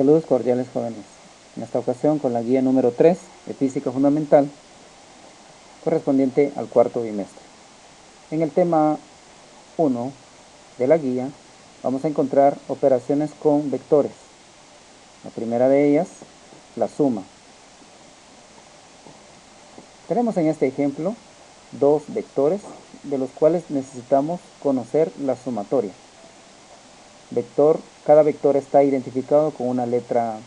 Saludos cordiales, jóvenes. En esta ocasión con la guía número 3 de Física Fundamental, correspondiente al cuarto bimestre. En el tema 1 de la guía vamos a encontrar operaciones con vectores. La primera de ellas, la suma. Tenemos en este ejemplo dos vectores de los cuales necesitamos conocer la sumatoria. Cada vector está identificado con una letra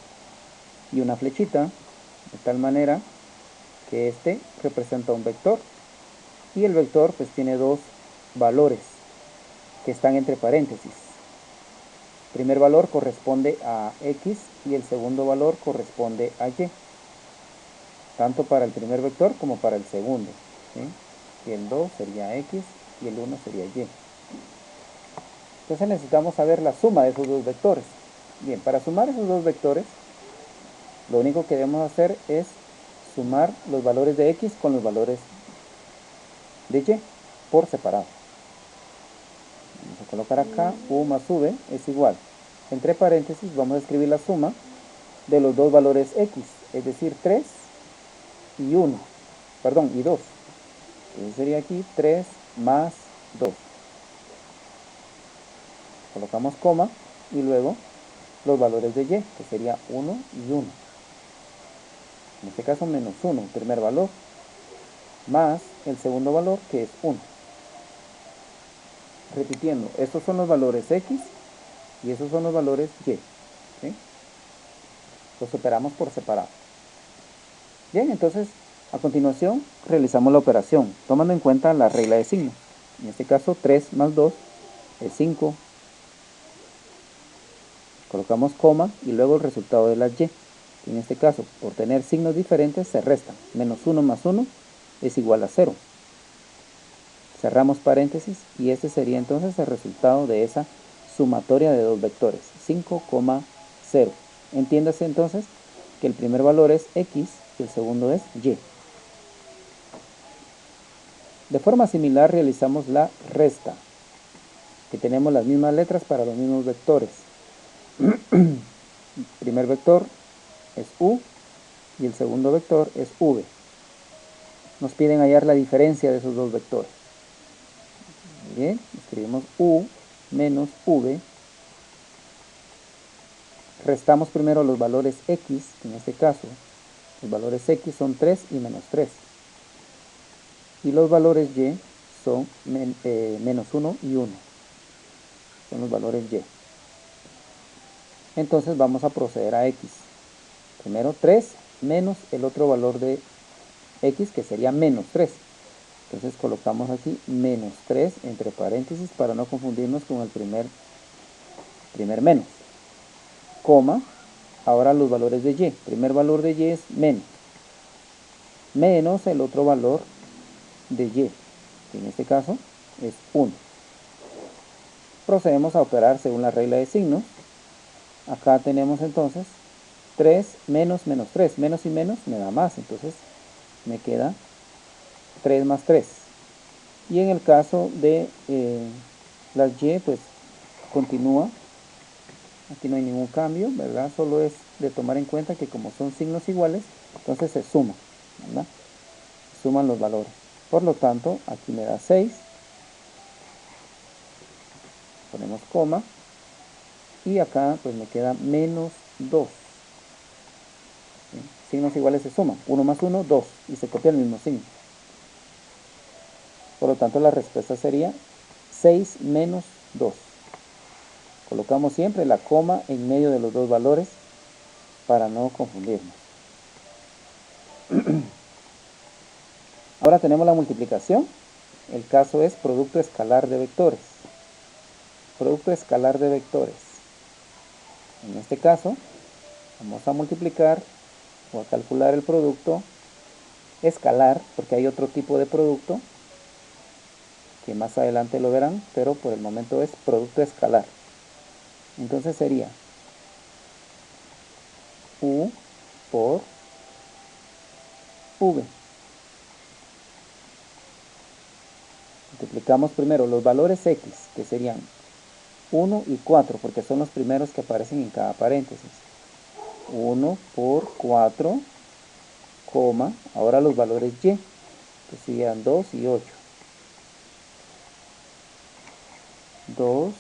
y una flechita, de tal manera que este representa un vector y el vector pues tiene dos valores que están entre paréntesis. El primer valor corresponde a x y el segundo valor corresponde a y, tanto para el primer vector como para el segundo, ¿sí? Y el 2 sería x y el 1 sería y. Entonces necesitamos saber la suma de esos dos vectores. Bien, para sumar esos dos vectores, lo único que debemos hacer es sumar los valores de x con los valores de y por separado. Vamos a colocar acá u más v es igual. Entre paréntesis vamos a escribir la suma de los dos valores x, es decir 3 y 2. Entonces sería aquí 3 más 2. Colocamos coma y luego los valores de y, que sería 1 y 1. En este caso menos 1, el primer valor, más el segundo valor, que es 1. Repitiendo, estos son los valores x y esos son los valores y, ¿sí? Los operamos por separado. Bien, entonces a continuación realizamos la operación tomando en cuenta la regla de signo. En este caso 3 más 2 es 5. Colocamos coma y luego el resultado de las y. En este caso, por tener signos diferentes, se restan. Menos 1 más 1 es igual a 0. Cerramos paréntesis y este sería entonces el resultado de esa sumatoria de dos vectores, 5,0. Entiéndase entonces que el primer valor es x y el segundo es y. De forma similar realizamos la resta, que tenemos las mismas letras para los mismos vectores. El primer vector es u y el segundo vector es v. Nos piden hallar la diferencia de esos dos vectores. Bien, escribimos u menos v. Restamos primero los valores x, en este caso los valores x son 3 y menos 3. Y los valores y son menos 1 y 1. Son los valores y. Entonces vamos a proceder a x. Primero 3 menos el otro valor de x, que sería menos 3. Entonces colocamos aquí menos 3 entre paréntesis para no confundirnos con el primer menos. Coma, ahora los valores de y. El primer valor de y es menos el otro valor de y, que en este caso es 1. Procedemos a operar según la regla de signos. Acá tenemos entonces 3 menos menos 3. Menos y menos me da más, entonces me queda 3 más 3. Y en el caso de las y, pues continúa. Aquí no hay ningún cambio, ¿verdad? Solo es de tomar en cuenta que como son signos iguales, entonces se suma, ¿verdad? Suman los valores. Por lo tanto, aquí me da 6. Ponemos coma. Y acá pues me queda menos 2. ¿Sí? Signos iguales se suman. 1 más 1, 2. Y se copia el mismo signo. Por lo tanto, la respuesta sería 6 menos 2. Colocamos siempre la coma en medio de los dos valores para no confundirnos. Ahora tenemos la multiplicación. El caso es producto escalar de vectores. Producto escalar de vectores. En este caso, vamos a multiplicar o a calcular el producto escalar, porque hay otro tipo de producto que más adelante lo verán, pero por el momento es producto escalar. Entonces sería u por v. Multiplicamos primero los valores x, que serían 1 y 4, porque son los primeros que aparecen en cada paréntesis. 1 por 4, coma, ahora los valores y, que serían 2 y 8. 2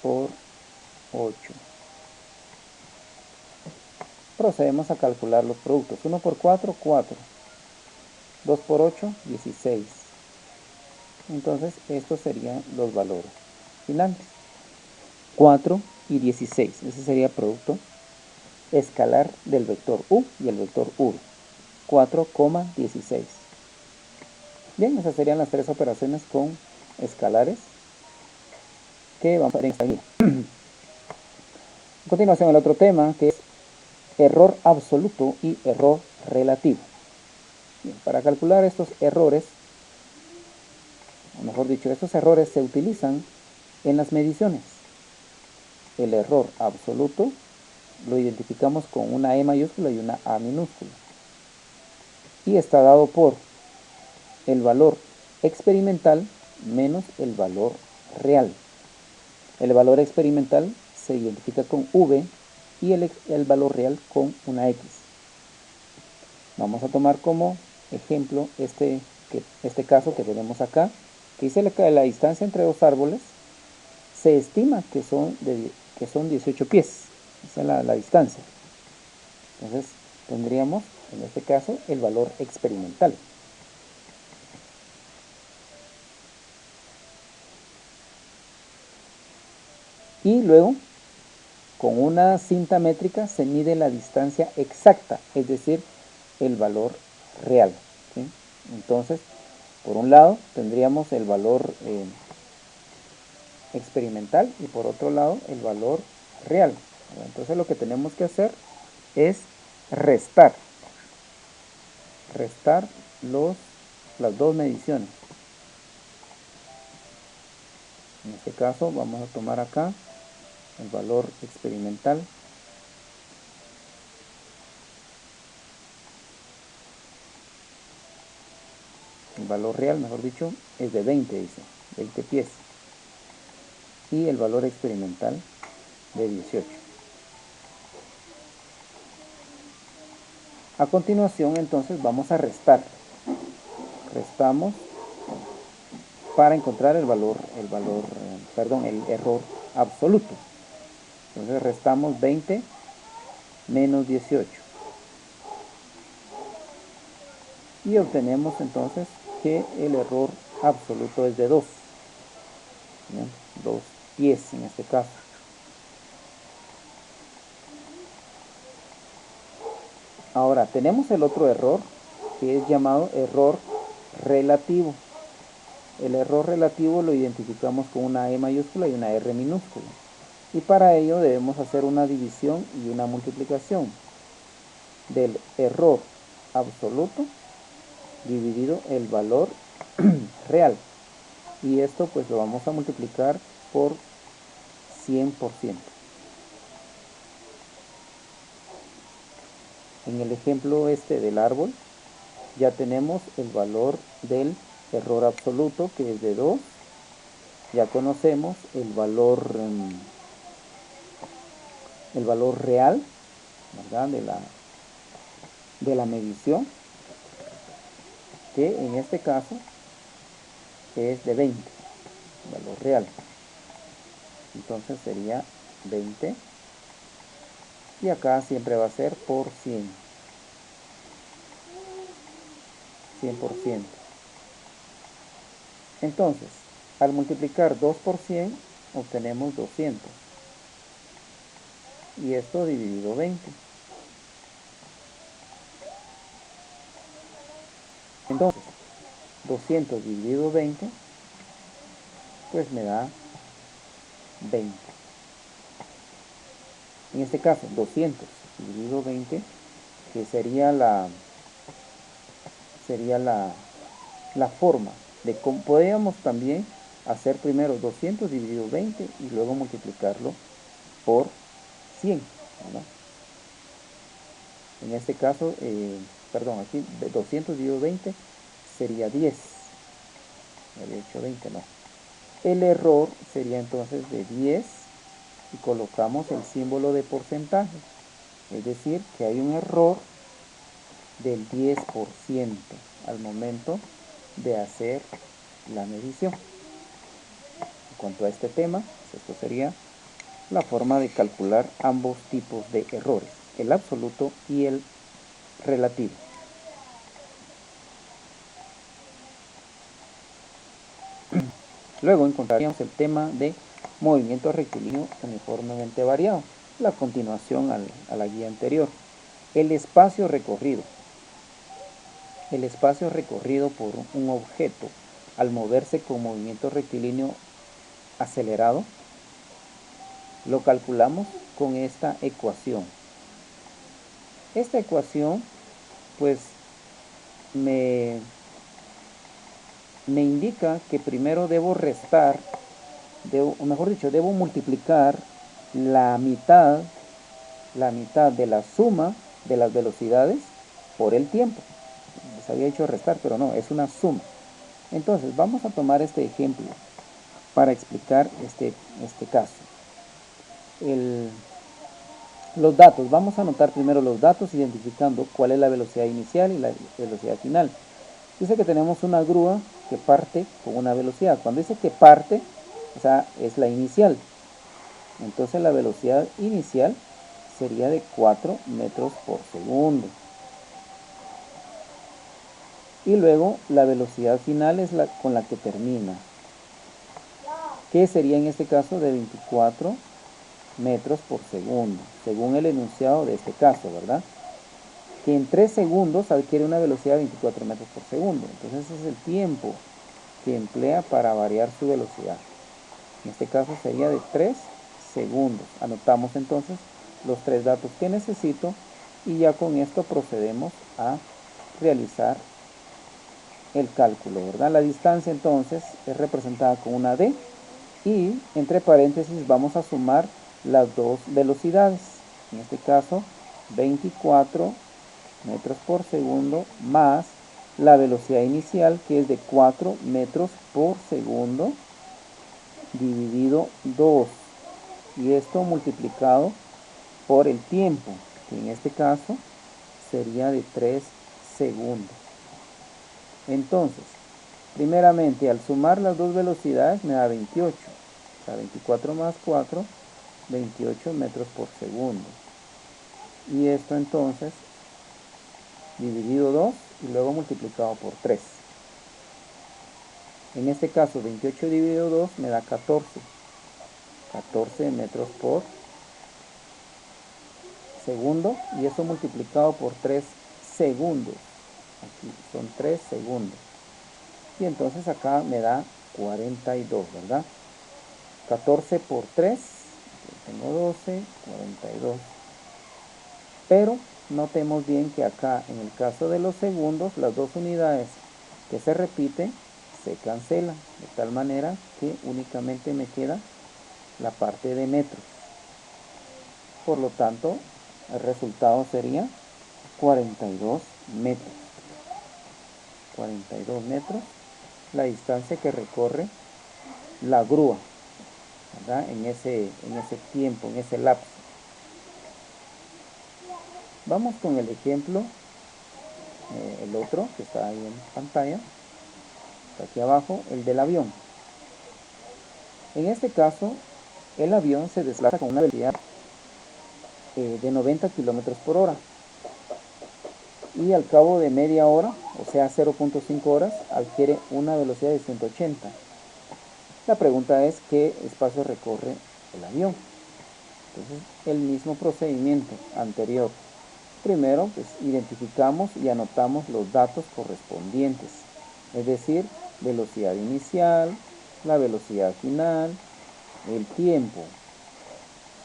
por 8. Procedemos a calcular los productos. 1 por 4, 4. 2 por 8, 16. Entonces, estos serían los valores finales. 4 y 16. Ese sería el producto escalar del vector u y el vector v. 4,16. Bien, esas serían las tres operaciones con escalares que vamos a ver en esta guía. A continuación, el otro tema, que es error absoluto y error relativo. Bien, para calcular estos errores, o mejor dicho, estos errores se utilizan en las mediciones. El error absoluto lo identificamos con una E mayúscula y una A minúscula. Y está dado por el valor experimental menos el valor real. El valor experimental se identifica con V y el valor real con una X. Vamos a tomar como ejemplo este caso que tenemos acá, que dice que la distancia entre dos árboles se estima que son 18 pies. Esa es la distancia. Entonces tendríamos en este caso el valor experimental. Y luego, con una cinta métrica se mide la distancia exacta, es decir, el valor real. ¿Sí? Entonces, por un lado tendríamos el valor experimental y por otro lado el valor real. Entonces lo que tenemos que hacer es restar las dos mediciones. En este caso vamos a tomar acá el valor experimental el valor real, mejor dicho, es de 20, dice, 20 pies, y el valor experimental de 18. A continuación, entonces, vamos a restar. Restamos para encontrar el error absoluto. Entonces restamos 20 menos 18. Y obtenemos entonces que el error absoluto es de 2. 2 pies en este caso. Ahora tenemos el otro error que es llamado error relativo. El error relativo lo identificamos con una E mayúscula y una R minúscula. Y para ello debemos hacer una división y una multiplicación del error absoluto dividido el valor real. Y esto pues lo vamos a multiplicar por 100%. En el ejemplo del árbol ya tenemos el valor del error absoluto, que es de 2. Ya conocemos el valor real, ¿verdad? de la medición, que en este caso es de 20, valor real. Entonces sería 20 y acá siempre va a ser por 100. 100%. Entonces, al multiplicar 2 por 100, obtenemos 200. Y esto dividido 20. Entonces, 200 dividido 20, pues me da 20. En este caso, 200 dividido 20, que sería la forma de cómo podríamos también hacer primero 200 dividido 20 y luego multiplicarlo por 100, ¿verdad? En este caso, aquí 200 dividido 20 sería 10. Había hecho 20, no. El error sería entonces de 10 y colocamos el símbolo de porcentaje. Es decir, que hay un error del 10% al momento de hacer la medición. En cuanto a este tema, pues esto sería la forma de calcular ambos tipos de errores, el absoluto y el relativo. Luego encontraríamos el tema de movimiento rectilíneo uniformemente variado, la continuación a la guía anterior. El espacio recorrido. El espacio recorrido por un objeto al moverse con movimiento rectilíneo acelerado lo calculamos con esta ecuación. Esta ecuación pues me indica que primero debo restar, o mejor dicho, debo multiplicar la mitad de la suma de las velocidades por el tiempo. Les había hecho restar, pero no, es una suma. Entonces vamos a tomar este ejemplo para explicar este caso. Los datos, vamos a anotar primero los datos identificando cuál es la velocidad inicial y la velocidad final. Dice que tenemos una grúa que parte con una velocidad. Cuando dice que parte, o sea, es la inicial. Entonces la velocidad inicial sería de 4 metros por segundo. Y luego la velocidad final es la con la que termina, que sería en este caso de 24 metros por segundo, según el enunciado de este caso, ¿verdad? Que en 3 segundos adquiere una velocidad de 24 metros por segundo. Entonces ese es el tiempo que emplea para variar su velocidad. En este caso sería de 3 segundos. Anotamos entonces los 3 datos que necesito y ya con esto procedemos a realizar el cálculo, ¿verdad? La distancia entonces es representada con una D y entre paréntesis vamos a sumar las dos velocidades. En este caso 24 metros por segundo más la velocidad inicial, que es de 4 metros por segundo dividido 2, y esto multiplicado por el tiempo, que en este caso sería de 3 segundos. Entonces, primeramente, al sumar las dos velocidades me da 28, o sea, 24 más 4, 28 metros por segundo. Y esto entonces dividido 2 y luego multiplicado por 3. En este caso 28 dividido 2 me da 14 metros por segundo, y eso multiplicado por 3 segundos. Aquí son 3 segundos. Y entonces acá me da 42, ¿verdad? 14 por 3, tengo 12, 42. Pero notemos bien que acá en el caso de los segundos, las dos unidades que se repiten se cancelan, de tal manera que únicamente me queda la parte de metros. Por lo tanto, el resultado sería 42 metros. 42 metros, la distancia que recorre la grúa, ¿verdad? En ese tiempo, en ese lapso. Vamos con el ejemplo, el otro que está ahí en pantalla, está aquí abajo, el del avión. En este caso, el avión se desplaza con una velocidad de 90 kilómetros por hora. Y al cabo de media hora, o sea 0.5 horas, adquiere una velocidad de 180. La pregunta es qué espacio recorre el avión. Entonces, el mismo procedimiento anterior. Primero, pues identificamos y anotamos los datos correspondientes, es decir, velocidad inicial, la velocidad final, el tiempo.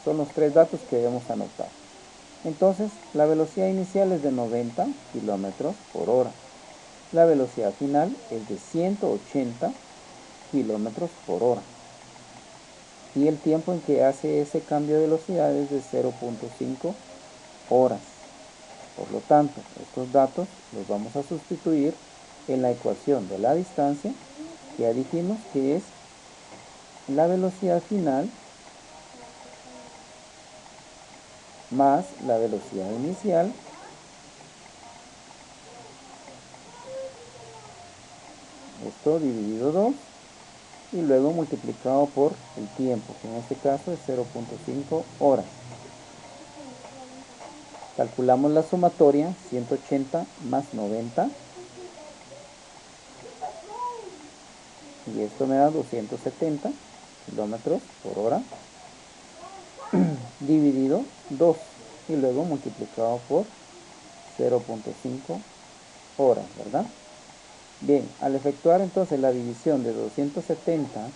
Son los 3 datos que debemos anotar. Entonces, la velocidad inicial es de 90 kilómetros por hora. La velocidad final es de 180 kilómetros por hora. Y el tiempo en que hace ese cambio de velocidad es de 0.5 horas. Por lo tanto, estos datos los vamos a sustituir en la ecuación de la distancia, que ya dijimos que es la velocidad final más la velocidad inicial, esto dividido 2, y luego multiplicado por el tiempo, que en este caso es 0.5 horas. Calculamos la sumatoria, 180 más 90, y esto me da 270 kilómetros por hora, dividido 2, y luego multiplicado por 0.5 horas, ¿verdad? Bien, al efectuar entonces la división de 270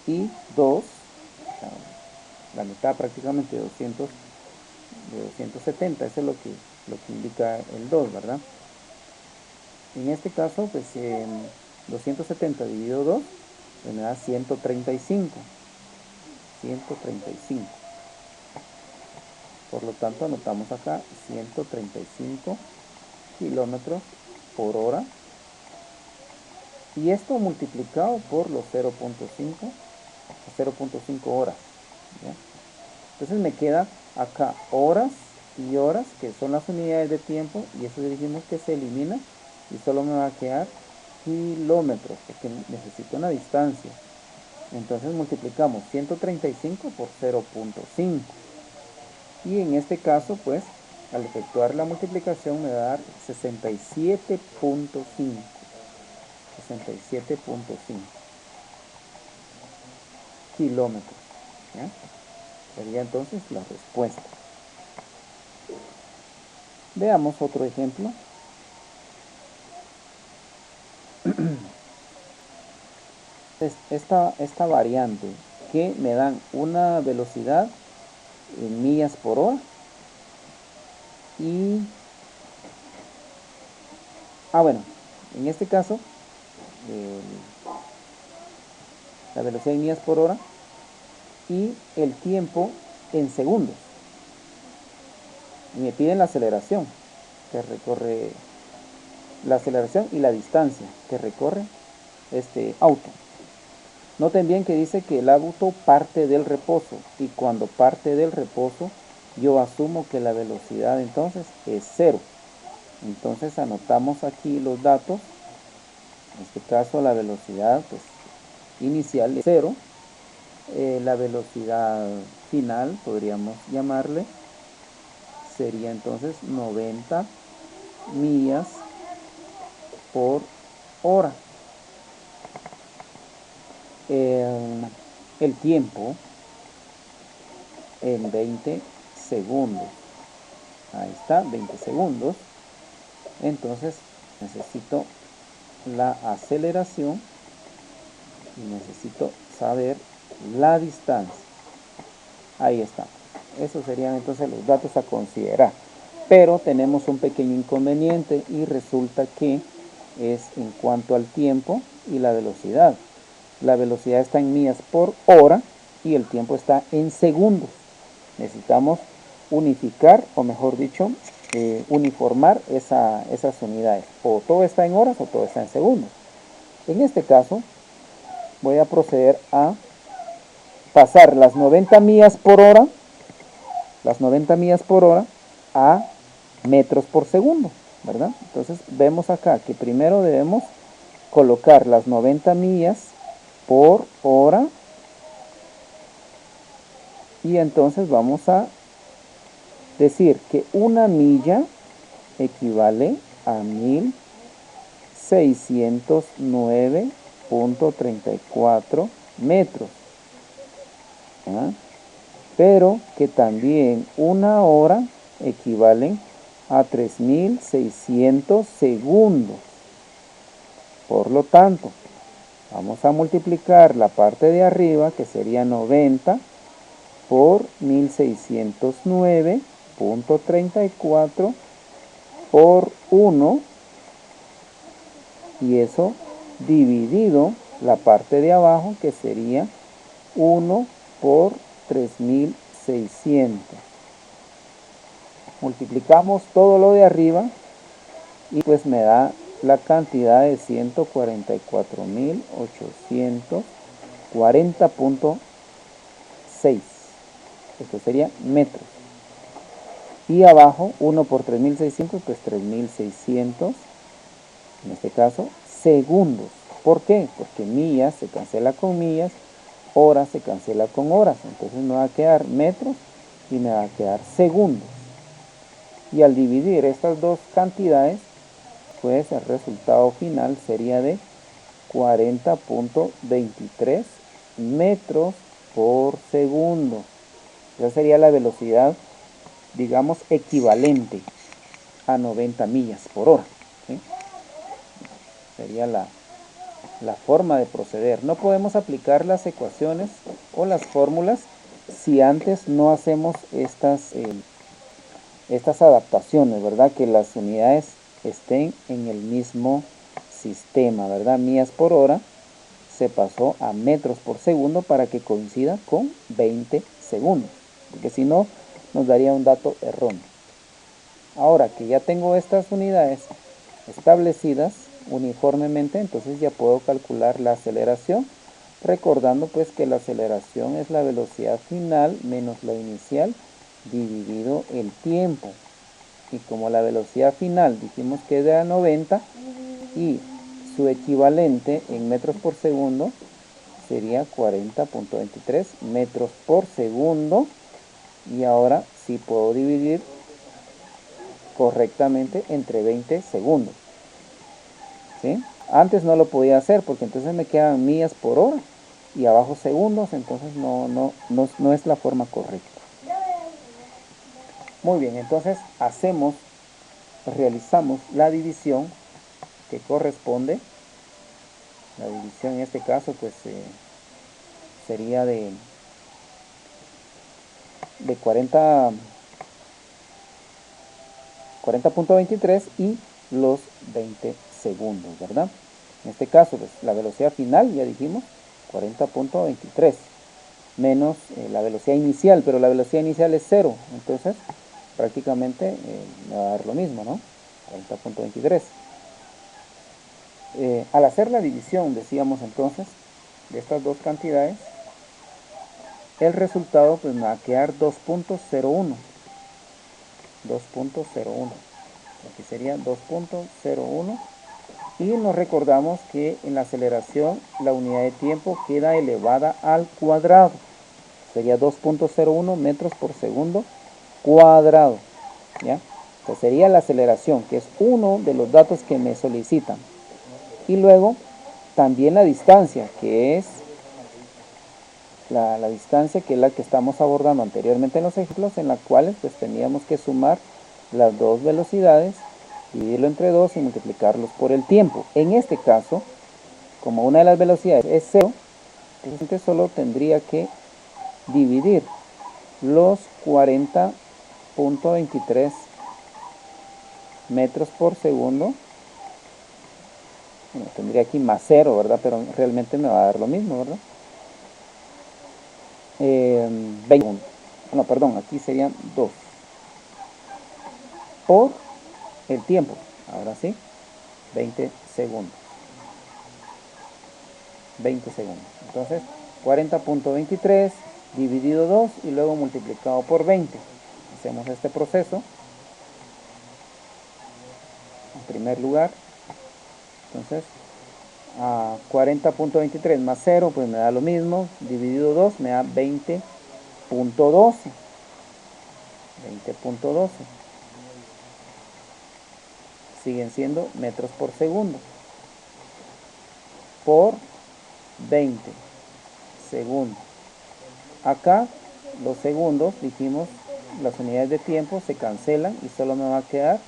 y 2, o sea, la mitad prácticamente de 270, eso es lo que indica el 2, ¿verdad? En este caso, pues 270 dividido 2, pues me da 135. Por lo tanto, anotamos acá 135 kilómetros por hora. Y esto multiplicado por los 0.5 horas. ¿Ya? Entonces me queda acá horas y horas, que son las unidades de tiempo, y eso dijimos que se elimina, y solo me va a quedar kilómetros, porque necesito una distancia. Entonces multiplicamos 135 por 0.5, y en este caso, pues, al efectuar la multiplicación me va a dar 67.5 kilómetros. ¿Ya? Sería entonces la respuesta. Veamos otro ejemplo. Esta variante que me dan una velocidad en millas por hora y bueno, en este caso la velocidad en millas por hora y el tiempo en segundos, y me piden la aceleración que recorre, la aceleración y la distancia que recorre este auto. Noten bien que dice que el auto parte del reposo, y cuando parte del reposo yo asumo que la velocidad entonces es 0. Entonces anotamos aquí los datos. En este caso la velocidad pues, inicial es 0. La velocidad final, podríamos llamarle, sería entonces 90 millas por hora. El tiempo en 20 segundos. Ahí está, 20 segundos. Entonces necesito la aceleración y necesito saber la distancia. Ahí está. Esos serían entonces los datos a considerar. Pero tenemos un pequeño inconveniente, y resulta que es en cuanto al tiempo y la velocidad. La velocidad está en millas por hora y el tiempo está en segundos. Necesitamos unificar, o mejor dicho, uniformar esas unidades. O todo está en horas o todo está en segundos. En este caso, voy a proceder a pasar las 90 millas por hora a metros por segundo, ¿verdad? Entonces vemos acá que primero debemos colocar las 90 millas por hora, y entonces vamos a decir que una milla equivale a 1609.34 metros. ¿Ah? Pero que también una hora equivale a 3600 segundos. Por lo tanto, vamos a multiplicar la parte de arriba, que sería 90, por 1609.34 por 1, y eso dividido la parte de abajo, que sería 1 por 3600. Multiplicamos todo lo de arriba y pues me da la cantidad de 144.840.6. Esto sería metros. Y abajo 1 por 3600, pues 3600, en este caso, segundos. ¿Por qué? Porque millas se cancela con millas, horas se cancela con horas. Entonces me va a quedar metros y me va a quedar segundos. Y al dividir estas dos cantidades, pues el resultado final sería de 40.23 metros por segundo. Esa sería la velocidad, digamos, equivalente a 90 millas por hora. ¿Sí? Sería la forma de proceder. No podemos aplicar las ecuaciones o las fórmulas si antes no hacemos estas adaptaciones, ¿verdad? Que las unidades estén en el mismo sistema, ¿verdad? Millas por hora se pasó a metros por segundo para que coincida con 20 segundos, porque si no nos daría un dato erróneo. Ahora que ya tengo estas unidades establecidas uniformemente, entonces ya puedo calcular la aceleración, recordando pues que la aceleración es la velocidad final menos la inicial dividido el tiempo. Y como la velocidad final dijimos que era 90 y su equivalente en metros por segundo sería 40.23 metros por segundo, y ahora sí puedo dividir correctamente entre 20 segundos. ¿Sí? Antes no lo podía hacer porque entonces me quedan millas por hora y abajo segundos, entonces no es la forma correcta. Muy bien, entonces realizamos la división que corresponde. La división en este caso pues sería de 40.23 y los 20 segundos, ¿verdad? En este caso, pues, la velocidad final, ya dijimos, 40.23, menos la velocidad inicial, pero la velocidad inicial es 0, entonces prácticamente me va a dar lo mismo, ¿no? 40.23. Al hacer la división, decíamos entonces, de estas dos cantidades, el resultado pues me va a quedar 2.01. 2.01. Aquí sería 2.01. Y nos recordamos que en la aceleración la unidad de tiempo queda elevada al cuadrado. Sería 2.01 metros por segundo cuadrado. ¿Ya? O sea, sería la aceleración, que es uno de los datos que me solicitan. Y luego también la distancia, que es la distancia, que es la que estamos abordando anteriormente en los ejemplos, en las cuales pues teníamos que sumar las dos velocidades, dividirlo entre 2 y multiplicarlos por el tiempo. En este caso, como una de las velocidades es 0, entonces solo tendría que dividir los 40.23 metros por segundo. Bueno, tendría aquí más 0, ¿verdad? Pero realmente me va a dar lo mismo, ¿verdad? 20. No, perdón, aquí serían 2 por el tiempo. Ahora sí, 20 segundos. 20 segundos. Entonces, 40.23 dividido 2 y luego multiplicado por 20. Hacemos este proceso. En primer lugar, entonces, a 40.23 más 0, pues me da lo mismo. Dividido 2 me da 20.12. 20.12. Siguen siendo metros por segundo. Por 20 segundos. Acá los segundos, dijimos, las unidades de tiempo se cancelan y solo me va a quedar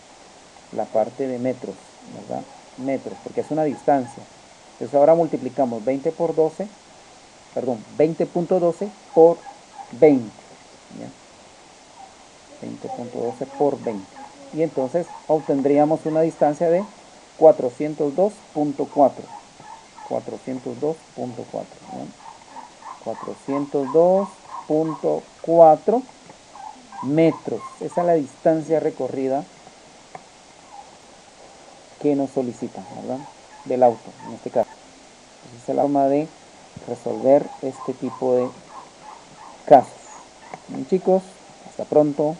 la parte de metros, ¿verdad? Metros, porque es una distancia. Entonces ahora multiplicamos 20 por 12, perdón, 20.12 por 20. ¿Ya? 20.12 por 20. Y entonces obtendríamos una distancia de 402.4. 402.4. 402.4 metros. Esa es la distancia recorrida que nos solicitan, ¿verdad? Del auto, en este caso. Esa es la forma de resolver este tipo de casos. Bien, chicos, hasta pronto.